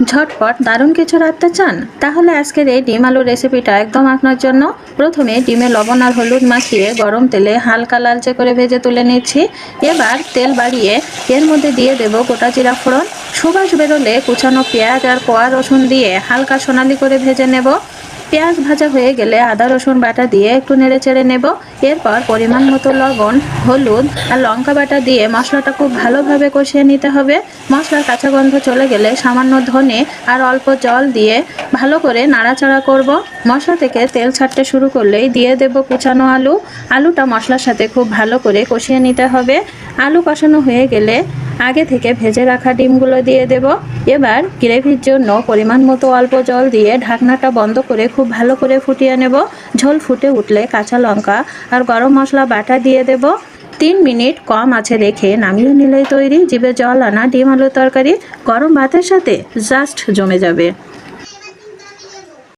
ঝটপট দারুণ কিছু রাখতে চান? তাহলে আজকের এই ডিম আলু রেসিপিটা একদম আপনার জন্য। প্রথমে ডিমে লবণ আর হলুদ মাখিয়ে গরম তেলে হালকা লালচে করে ভেজে তুলে নিচ্ছি। এবার তেল বাড়িয়ে এর মধ্যে দিয়ে দেব গোটা জিরা ফোড়ন। সুবাস বেরোলে কুচানো পেঁয়াজ আর কোয়া রসুন দিয়ে হালকা সোনালি করে ভেজে নেব। পেঁয়াজ ভাজা হয়ে গেলে আদা রসুন বাটা দিয়ে একটু নেড়ে চেড়ে নেব। এরপর পরিমাণ মতো লবণ, হলুদ আর লঙ্কা বাটা দিয়ে মশলাটা খুব ভালোভাবে কষিয়ে নিতে হবে। মশলার কাঁচা গন্ধ চলে গেলে সামান্য ধনে আর অল্প জল দিয়ে ভালো করে নাড়াচাড়া করব। মশলা থেকে তেল ছাড়তে শুরু করলেই দিয়ে দেব কুচানো আলু। আলুটা মশলার সাথে খুব ভালো করে কষিয়ে নিতে হবে। আলু কষানো হয়ে গেলে আগে থেকে ভেজে রাখা ডিমগুলো দিয়ে দেব। এবার গ্রেভির জন্য পরিমাণ মতো অল্প জল দিয়ে ঢাকনাটা বন্ধ করে খুব ভালো করে ফুটিয়ে নেব। ঝোল ফুটে উঠলে কাঁচা লঙ্কা আর গরম মশলা বাটা দিয়ে দেব। 3 মিনিট কম আঁচে রেখে নামিয়ে নিলেই তৈরি জিভে জল আনা ডিম আলুর তরকারি। গরম ভাতের সাথে জাস্ট জমে যাবে।